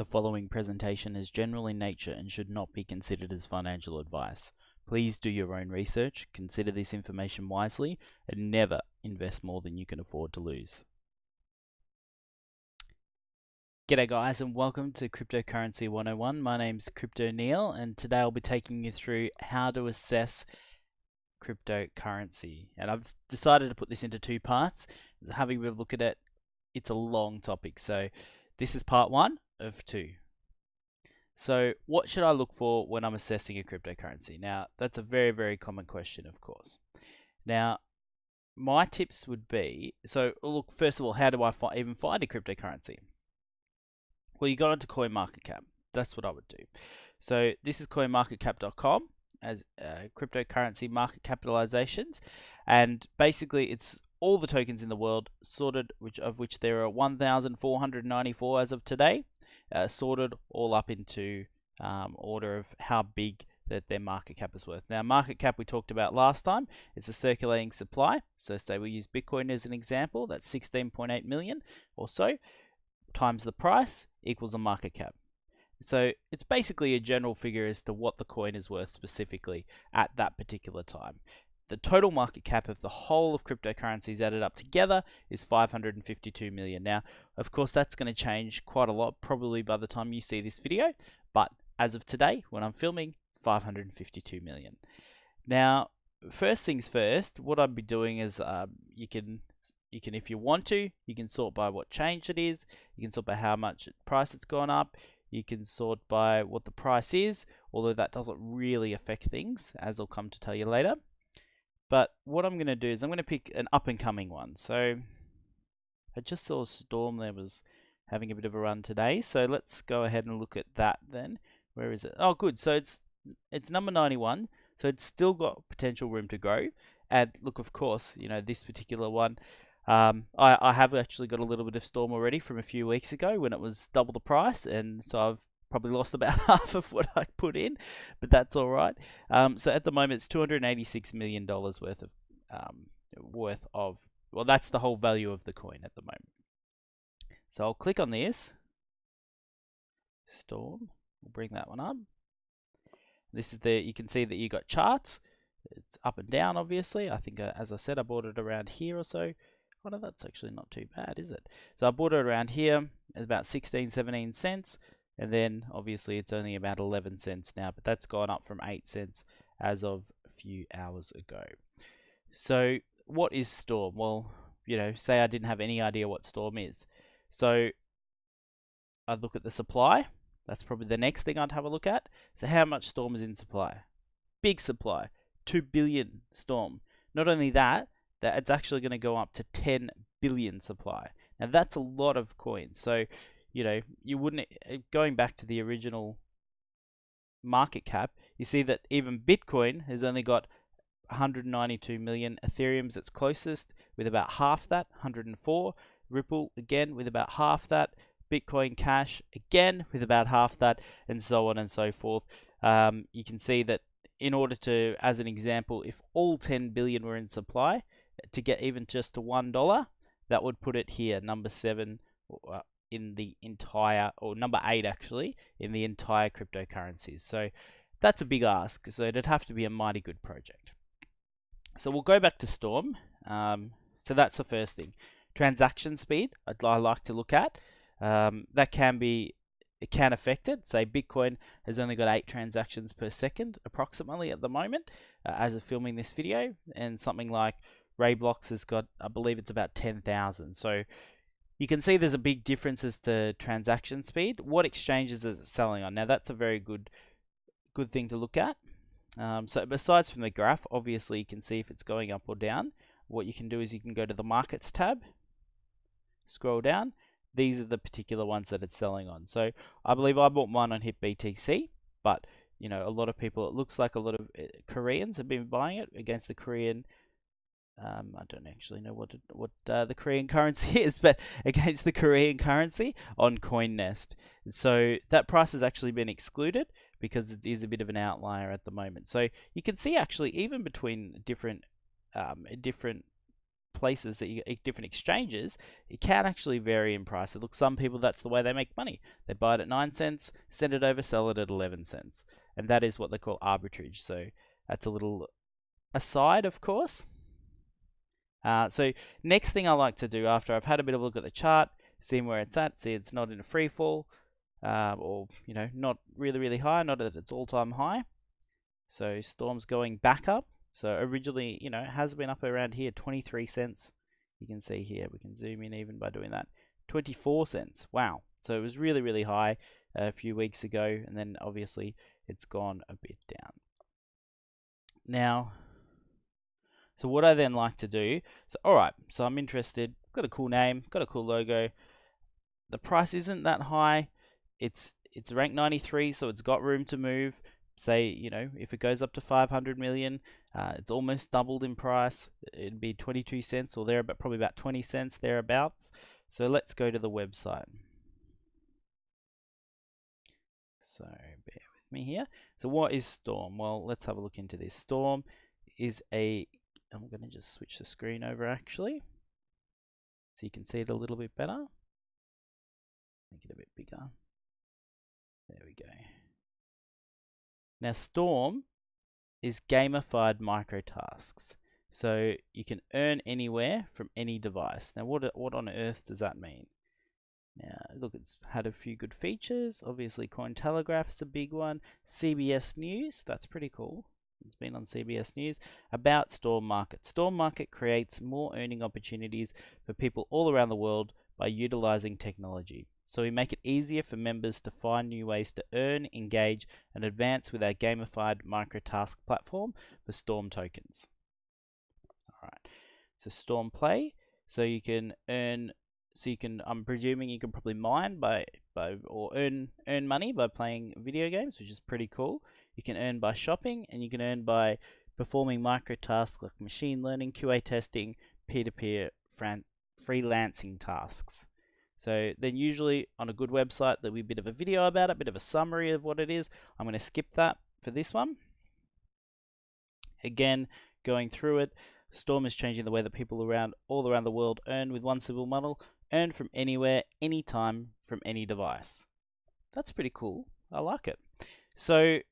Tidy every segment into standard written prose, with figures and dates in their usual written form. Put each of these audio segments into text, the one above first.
The following presentation is general in nature and should not be considered as financial advice. Please do your own research, consider this information wisely, and never invest more than you can afford to lose. G'day guys and welcome to Cryptocurrency 101. My name's Crypto Neil and today I'll be taking you through how to assess cryptocurrency. And I've decided to put this into two parts. Having a bit of a look at it, it's a long topic, so this is part one of two. So what should I look for when I'm assessing a cryptocurrency? Now, that's a very, very common question, of course. Now, my tips would be, so look, first of all, how do I even find a cryptocurrency? Well, you go onto CoinMarketCap. That's what I would do. So this is coinmarketcap.com as cryptocurrency market capitalizations, and basically it's all the tokens in the world sorted, of which there are 1,494 as of today, sorted all up into order of how big that their market cap is worth. Now, market cap we talked about last time. It's a circulating supply. So say we use Bitcoin as an example. That's 16.8 million or so times the price equals a market cap. So it's basically a general figure as to what the coin is worth specifically at that particular time. The total market cap of the whole of cryptocurrencies added up together is 552 million. Now, of course, that's going to change quite a lot probably by the time you see this video, but as of today, when I'm filming, 552 million. Now, first things first, what I'd be doing is you can, if you want to, you can sort by what change it is, you can sort by how much price it's gone up, you can sort by what the price is, although that doesn't really affect things, as I'll come to tell you later. But what I'm going to do is I'm going to pick an up-and-coming one. So I just saw Storm there was having a bit of a run today. So let's go ahead and look at that then. Where is it? Oh, good. So it's number 91. So it's still got potential room to grow. And look, of course, you know, this particular one, I have actually got a little bit of Storm already from a few weeks ago when it was double the price. And so I've probably lost about half of what I put in, but that's all right. So at the moment, it's $286 million worth of, well, that's the whole value of the coin at the moment. So I'll click on this. Storm, we'll bring that one up. This is you can see that you got charts. It's up and down, obviously. I think, as I said, I bought it around here or so. Oh no, that's actually not too bad, is it? So I bought it around here. It's about 16, 17 cents. And then obviously it's only about 11 cents now, but that's gone up from 8 cents as of a few hours ago. So what is Storm? Well, you know, say I didn't have any idea what Storm is. So I'd look at the supply. That's probably the next thing I'd have a look at. So how much Storm is in supply? Big supply, 2 billion Storm. Not only that it's actually going to go up to 10 billion supply. Now that's a lot of coins. So you know, you wouldn't, going back to the original market cap, you see that even Bitcoin has only got 192 million. Ethereum's its closest with about half that, 104. Ripple again with about half that. Bitcoin Cash again with about half that, and so on and so forth. You can see that in order to, as an example, if all 10 billion were in supply, to get even just to $1, that would put it here, number 7, in the entire, or number 8 actually, in the entire cryptocurrencies. So that's a big ask. So it'd have to be a mighty good project. So we'll go back to Storm. So that's the first thing. Transaction speed, I like to look at. That it can affect it. Say Bitcoin has only got 8 transactions per second approximately at the moment as of filming this video, and something like Roblox has got, I believe it's about 10,000. So you can see there's a big difference as to transaction speed. What exchanges is it selling on? Now that's a very good thing to look at. So besides from the graph, obviously you can see if it's going up or down. What you can do is you can go to the markets tab, scroll down. These are the particular ones that it's selling on. So I believe I bought mine on HitBTC, but you know, a lot of people, it looks like a lot of Koreans have been buying it against the Korean. I don't actually know what the Korean currency is, but against the Korean currency on CoinNest. So that price has actually been excluded because it is a bit of an outlier at the moment. So you can see actually even between different places that different exchanges, it can actually vary in price. Look, some people, that's the way they make money. They buy it at 9 cents, send it over, sell it at 11 cents. And that is what they call arbitrage. So that's a little aside, of course. So next thing I like to do after I've had a bit of a look at the chart, seeing where it's at, see it's not in a free fall, or not really high, not at its all-time high. So Storm's going back up. So originally, it has been up around here, 23 cents. You can see here, we can zoom in even by doing that. 24 cents, wow. So it was really high a few weeks ago, and then obviously it's gone a bit down. Now, so what I then like to do, so alright, so I'm interested, got a cool name, got a cool logo. The price isn't that high. It's ranked 93, so it's got room to move. Say, if it goes up to 500 million, it's almost doubled in price. It'd be 22 cents or there, but probably about 20 cents thereabouts. So let's go to the website. So bear with me here. So what is Storm? Well, let's have a look into this. Storm is I'm going to just switch the screen over actually, so you can see it a little bit better. Make it a bit bigger. There we go. Now Storm is gamified microtasks. So you can earn anywhere from any device. Now what on earth does that mean? Now look, it's had a few good features. Obviously Cointelegraph's a big one. CBS News, that's pretty cool. It's been on CBS News. About Storm Market. Storm Market creates more earning opportunities for people all around the world by utilizing technology. So we make it easier for members to find new ways to earn, engage, and advance with our gamified microtask platform for Storm tokens. Alright, so Storm Play. So you can earn, I'm presuming you can probably mine or earn money by playing video games, which is pretty cool. You can earn by shopping, and you can earn by performing microtasks like machine learning, QA testing, peer-to-peer freelancing tasks. So then usually on a good website there'll be a bit of a video about it, a bit of a summary of what it is. I'm going to skip that for this one. Again, going through it, Storm is changing the way that people all around the world earn with one simple model. Earn from anywhere, anytime, from any device. That's pretty cool. I like it. So it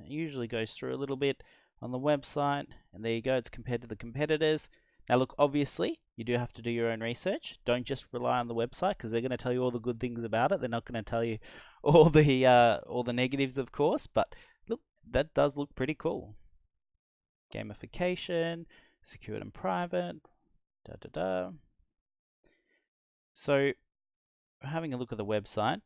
usually goes through a little bit on the website, and there you go, it's compared to the competitors. Now look, obviously you do have to do your own research. Don't just rely on the website, because they're going to tell you all the good things about it. They're not going to tell you all the negatives, of course, but look, that does look pretty cool. Gamification, secured and private, So having a look at the website,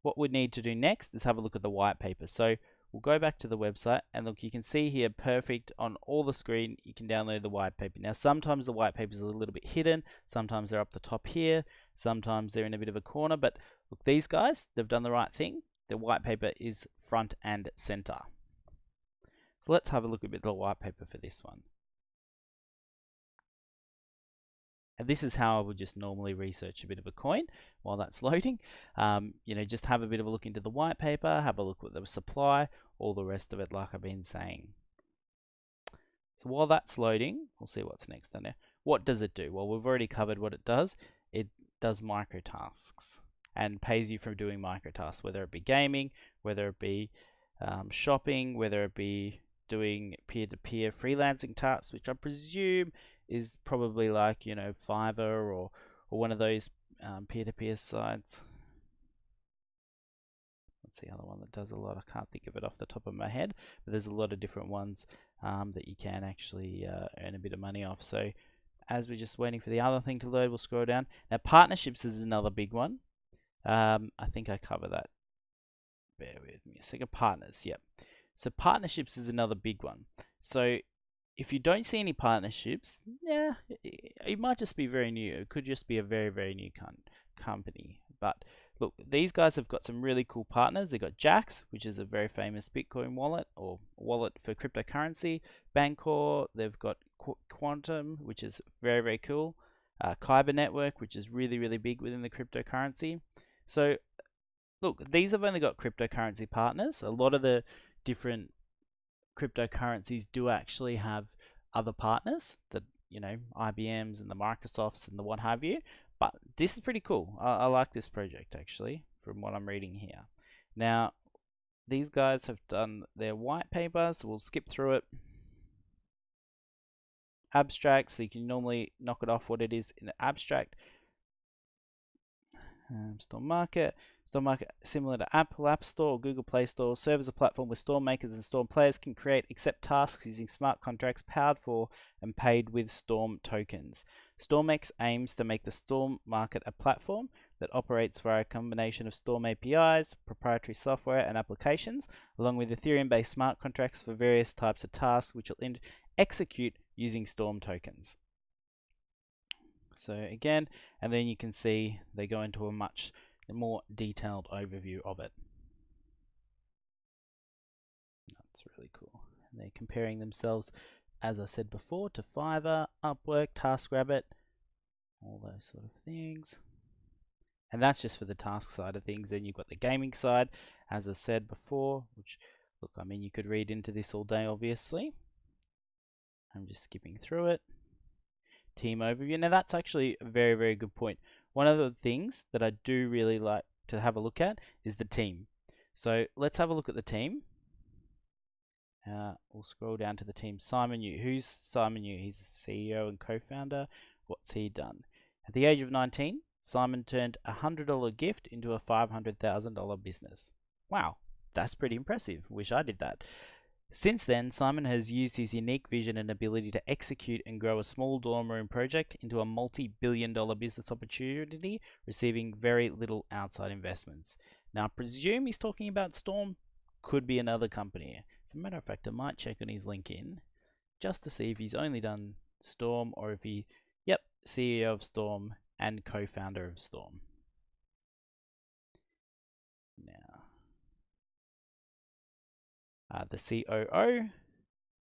what we need to do next is have a look at the white paper. So we'll go back to the website, and look, you can see here perfect on all the screen, you can download the white paper. Now sometimes the white papers are a little bit hidden, sometimes they're up the top here, sometimes they're in a bit of a corner, but look, these guys, they've done the right thing. The white paper is front and center. So let's have a look at the white paper for this one. And this is how I would just normally research a bit of a coin while that's loading. Just have a bit of a look into the white paper, have a look at the supply, all the rest of it, like I've been saying. So while that's loading, we'll see what's next on there. What does it do? Well, we've already covered what it does. It does microtasks and pays you for doing microtasks, whether it be gaming, whether it be shopping, whether it be doing peer-to-peer freelancing tasks, which I presume is probably like, Fiverr or one of those peer-to-peer sites. What's the other one that does a lot? I can't think of it off the top of my head, but there's a lot of different ones that you can actually earn a bit of money off. So as we're just waiting for the other thing to load, we'll scroll down. Now partnerships is another big one. I think I cover that. Bear with me a second. Partners, yep. So partnerships is another big one. So if you don't see any partnerships, yeah, it might just be very new. It could just be a very new company. But look, these guys have got some really cool partners. They've got Jaxx, which is a very famous Bitcoin wallet or wallet for cryptocurrency. Bancor, they've got Quantum, which is very cool. Kyber Network, which is really big within the cryptocurrency. So look, these have only got cryptocurrency partners. A lot of the different cryptocurrencies do actually have other partners that you know, IBMs and the Microsofts and the what have you. But this is pretty cool. I like this project actually, from what I'm reading here. Now, these guys have done their white paper, so we'll skip through it. Abstract, so you can normally knock it off what it is in an abstract. Storm Market. Storm Market, similar to Apple App Store or Google Play Store, serves as a platform where Storm makers and Storm players can create, accept tasks using smart contracts powered for and paid with Storm tokens. StormX aims to make the Storm Market a platform that operates via a combination of Storm APIs, proprietary software, and applications, along with Ethereum-based smart contracts for various types of tasks which will execute using Storm tokens. So again, and then you can see they go into a much more detailed overview of it. That's really cool. And they're comparing themselves, as I said before, to Fiverr, Upwork, TaskRabbit, all those sort of things. And that's just for the task side of things. Then you've got the gaming side, as I said before, which, look, I mean, you could read into this all day, obviously. I'm just skipping through it. Team overview. Now, that's actually a very, very good point. One of the things that I do really like to have a look at is the team. So let's have a look at the team. We'll scroll down to the team. Simon Yu. Who's Simon Yu? He's the CEO and co-founder. What's he done? At the age of 19, Simon turned a $100 gift into a $500,000 business. Wow, that's pretty impressive. Wish I did that. Since then, Simon has used his unique vision and ability to execute and grow a small dorm room project into a multi-billion-dollar business opportunity, receiving very little outside investments. Now, I presume he's talking about Storm. Could be another company. As a matter of fact, I might check on his LinkedIn just to see if he's only done Storm or if he, yep, CEO of Storm and co-founder of Storm. Now, the COO,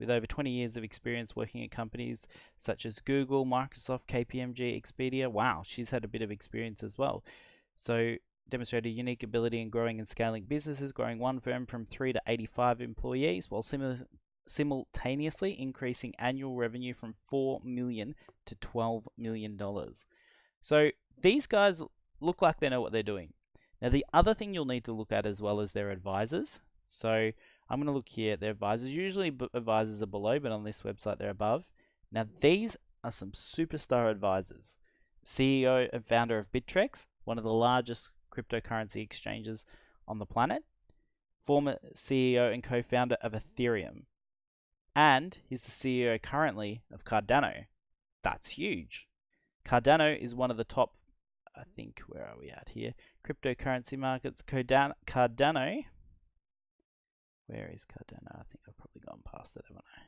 with over 20 years of experience working at companies such as Google, Microsoft, KPMG, Expedia. Wow, she's had a bit of experience as well. So, demonstrated unique ability in growing and scaling businesses, growing one firm from 3 to 85 employees, while simultaneously increasing annual revenue from $4 million to $12 million. So, these guys look like they know what they're doing. Now, the other thing you'll need to look at as well as their advisors. So, I'm going to look here at their advisors. Usually advisors are below, but on this website they're above. Now these are some superstar advisors. CEO and founder of Bittrex, one of the largest cryptocurrency exchanges on the planet. Former CEO and co-founder of Ethereum. And he's the CEO currently of Cardano. That's huge. Cardano is one of the top, I think, where are we at here? Cryptocurrency markets. Cardano. Where is Cardano? I think I've probably gone past it, haven't I?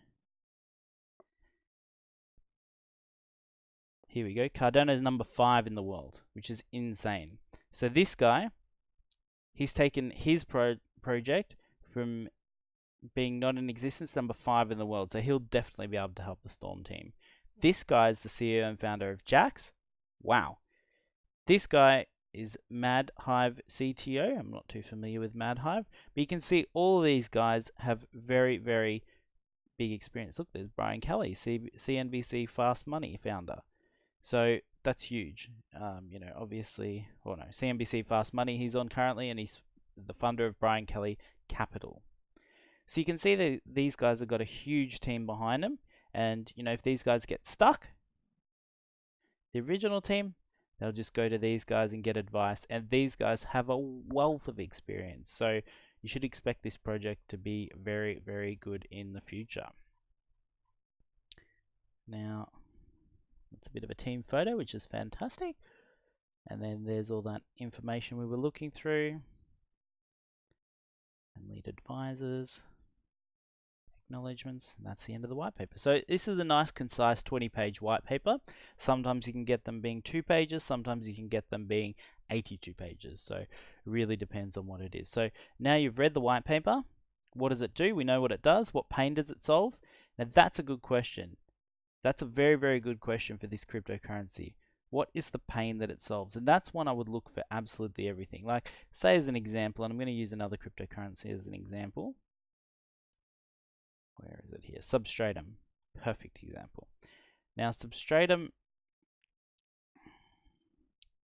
Here we go. Cardano is number 5 in the world, which is insane. So this guy, he's taken his project from being not in existence, number 5 in the world. So he'll definitely be able to help the Storm team. This guy is the CEO and founder of Jaxx. Wow. This guy is MadHive CTO. I'm not too familiar with MadHive, but you can see all of these guys have very, very big experience. Look, there's Brian Kelly, CNBC Fast Money founder. So that's huge. You know, obviously, or no, CNBC Fast Money he's on currently, and he's the funder of Brian Kelly Capital. So you can see that these guys have got a huge team behind them, and you know, if these guys get stuck, the original team, they'll just go to these guys and get advice, and these guys have a wealth of experience. So you should expect this project to be very, very good in the future. Now, it's a bit of a team photo, which is fantastic. And then there's all that information we were looking through. And lead advisors. Acknowledgements, and that's the end of the white paper. So this is a nice concise 20-page white paper. Sometimes you can get them being 2 pages, sometimes you can get them being 82 pages. So it really depends on what it is. So now you've read the white paper, what does it do? We know what it does. What pain does it solve? Now that's a good question. That's a very, very good question for this cryptocurrency. What is the pain that it solves? And that's one I would look for absolutely everything. Like, say as an example, and I'm going to use another cryptocurrency as an example. Where is it here? Substratum. Perfect example. Now Substratum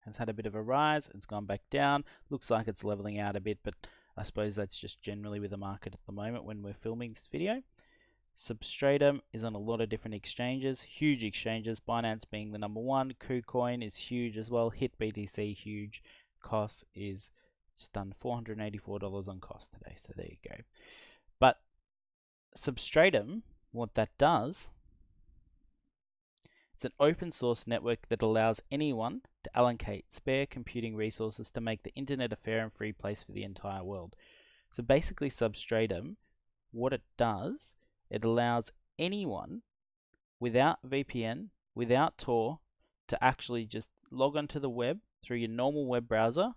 has had a bit of a rise. It's gone back down. Looks like it's leveling out a bit, but I suppose that's just generally with the market at the moment when we're filming this video. Substratum is on a lot of different exchanges, huge exchanges, Binance being the number one. KuCoin is huge as well. HitBTC, huge. Cost is just done $484 on cost today, so there you go. But Substratum, what that does, it's an open source network that allows anyone to allocate spare computing resources to make the internet a fair and free place for the entire world. So basically Substratum, what it does, it allows anyone without VPN, without Tor, to actually just log onto the web through your normal web browser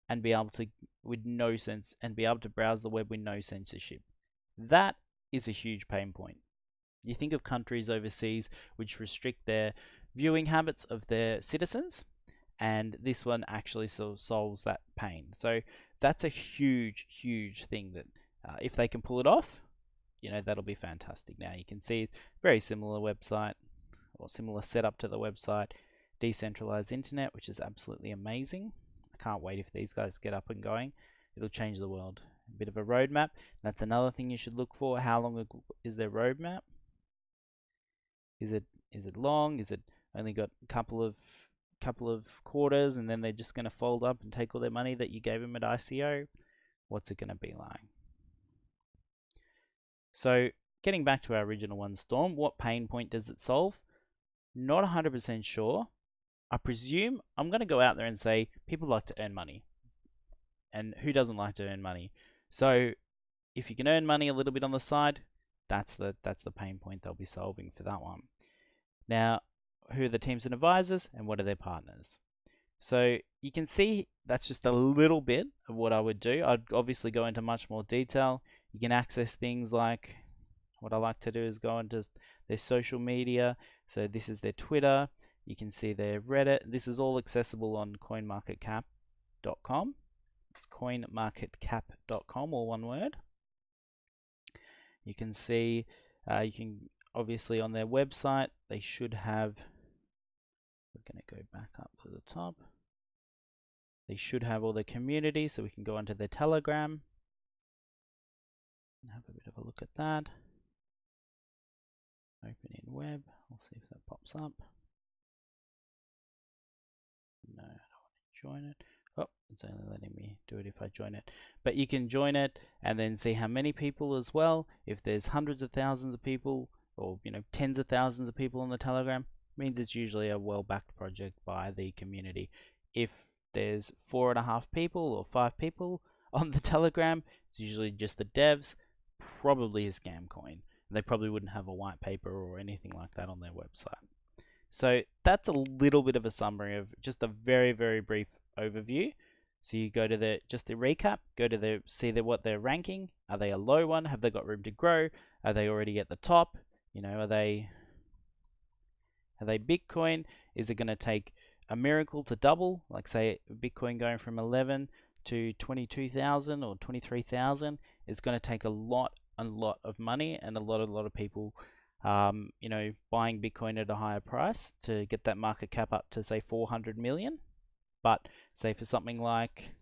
and be able to, be able to browse the web with no censorship. That is a huge pain point. You think of countries overseas which restrict their viewing habits of their citizens, and this one actually solves that pain. So that's a huge, huge thing that if they can pull it off, that'll be fantastic. Now you can see very similar website or similar setup to the website, decentralized internet, which is absolutely amazing. I can't wait if these guys get up and going. It'll change the world. A bit of a roadmap. That's another thing you should look for. How long is their roadmap? Is it long? Is it only got a couple of quarters and then they're just going to fold up and take all their money that you gave them at ICO? What's it going to be like? So getting back to our original one, Storm, what pain point does it solve? Not 100% sure. I presume I'm going to go out there and say people like to earn money. And who doesn't like to earn money? So if you can earn money a little bit on the side, that's the pain point they'll be solving for that one. Now, who are the teams and advisors and what are their partners? So you can see that's just a little bit of what I would do. I'd obviously go into much more detail. You can access things like, what I like to do is go into their social media. So this is their Twitter. You can see their Reddit. This is all accessible on coinmarketcap.com. It's coinmarketcap.com, all one word. You can see, you can obviously on their website, they should have, we're going to go back up to the top. They should have all the community, so we can go onto their Telegram and have a bit of a look at that. Open in web, we'll see if that pops up. No, I don't want to join it. Oh, it's only letting me do it if I join it. But you can join it and then see how many people as well. If there's hundreds of thousands of people or tens of thousands of people on the Telegram, means it's usually a well-backed project by the community. If there's 4.5 people or 5 people on the Telegram, it's usually just the devs, probably a scam coin. They probably wouldn't have a white paper or anything like that on their website. So that's a little bit of a summary of just a very, very brief overview. So you go to the recap, go to see what they're ranking. Are they a low one? Have they got room to grow? Are they already at the top? Are they Bitcoin? Is it going to take a miracle to double? Like say Bitcoin going from 11 to 22,000 or 23,000 is going to take a lot of money and a lot of people buying Bitcoin at a higher price to get that market cap up to say 400 million. But say for something like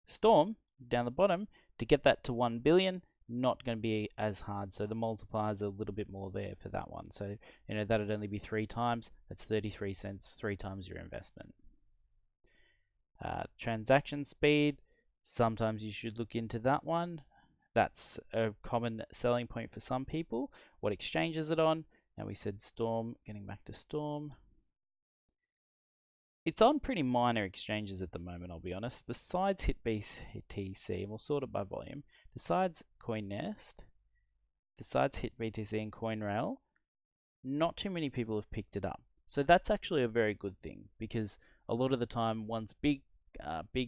Storm down the bottom, to get that to 1 billion, not going to be as hard. So the multipliers are a little bit more there for that one. So that'd only be 3 times. That's 33 cents, 3 times your investment. Transaction speed, sometimes you should look into that one. That's a common selling point for some people. What exchange is it on? Now we said Storm, getting back to Storm. It's on pretty minor exchanges at the moment, I'll be honest. Besides HitBTC, and we'll sort it by volume, besides CoinNest, besides HitBTC and CoinRail, not too many people have picked it up. So that's actually a very good thing, because a lot of the time, once big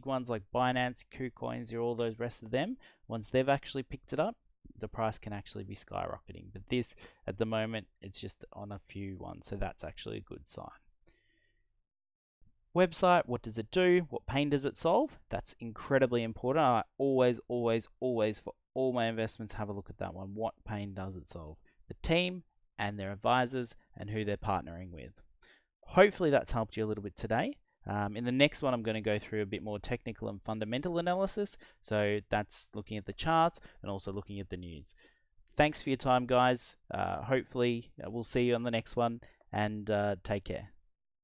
ones like Binance, KuCoins, all those rest of them, once they've actually picked it up, the price can actually be skyrocketing. But this, at the moment, it's just on a few ones, so that's actually a good sign. Website, what does it do? What pain does it solve? That's incredibly important. I always, for all my investments, have a look at that one. What pain does it solve? The team and their advisors and who they're partnering with. Hopefully that's helped you a little bit today. In the next one, I'm going to go through a bit more technical and fundamental analysis. So that's looking at the charts and also looking at the news. Thanks for your time, guys. Hopefully we'll see you on the next one, and take care.